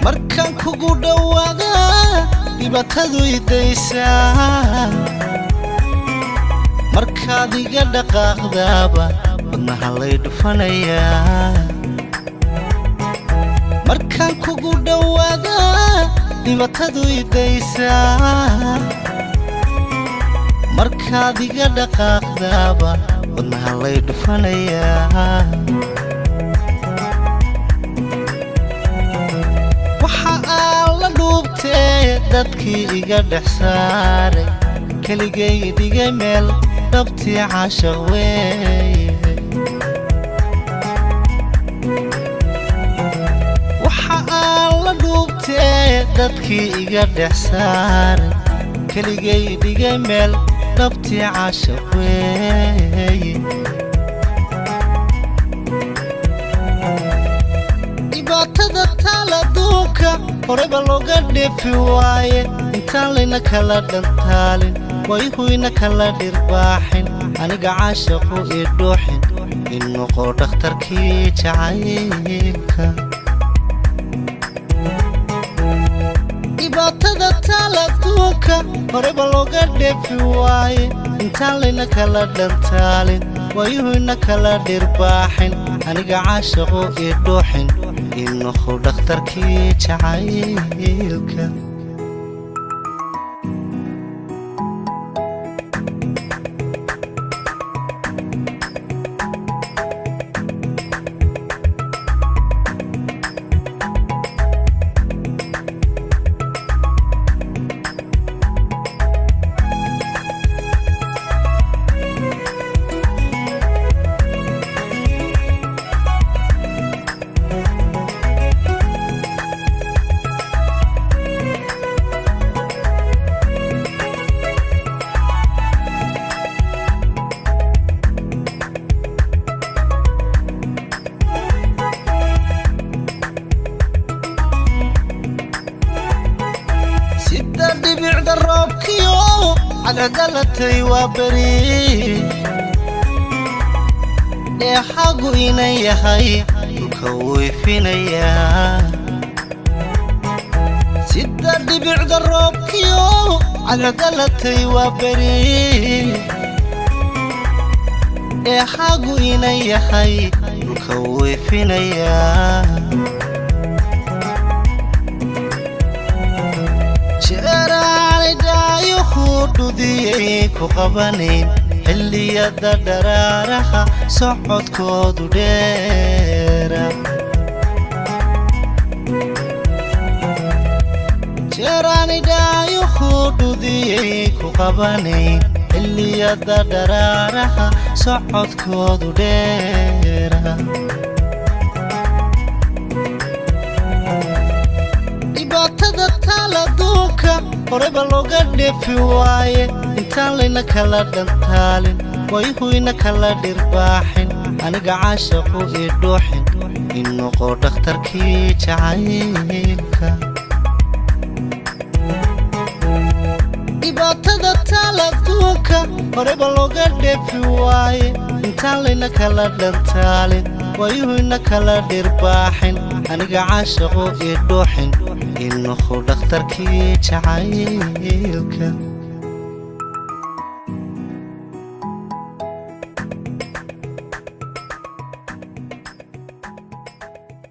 markaan kugu dhawaada dhibaatadu idaysa markaad iga dhaqaaqdaaba wadnaha lay dhufanayaa markaan kugu dhawaada dhibaatadu idaysa markaad iga dhaqaaqdaaba wadnaha lay dhufanayaa waxa aan la dhuubtee dadkii iga dhex saaray keligay dhigay meel dhabtii caashaq weeye waxa aan la dhuubtee dadkii iga dhex saaray keligay dhigay meel dhabtii caashaq weeye dhibaatada taal adduunka horeba looga dheefi waaye intaan layna kala dhantaalin wayhuyna kala dhirbaaxin aniga caashaqu ii dhuuxin in noqo dhakhtarkii jacaylka dhibaatada taal adduunka horeba looga dheefi waaye intaan layna kala dhantaalin wayhuyna kala dhirbaaxin aniga caashaqu ii dhuuxin in noqo dhakhtarkii jacaylka dhibicda roobkiyo cadcadalatay waa beri dheexagu inan yahay dhulka wuu ifinayaa sida dhibicda roobkiyo cadcadalatay waa beri dheexagu inan yahay dhulka wuu ifinayaa dhudiyay ku qabanayn xilliyada dharaaraha socodkoodu dheera jeeraanidhaayuhu dhudiyay ku qabanayn xilliyada dharaaraha socodkoodu dheera dhibaatada taal adduunka horeba looga dheefi waaye intaan layna kala dhantaalin wayhuyna kala dhirbaaxin aniga caashaqu ii dhuuxin in noqo dhakhtarkii jacaylka dhibaatada taal adduunka horeba looga dheefi waaye intaan layna kala dhantaalin wayhuyna kala dhirbaaxin aniga caashaqu ii dhuuxin in noqo dhakhtarkii jacaylka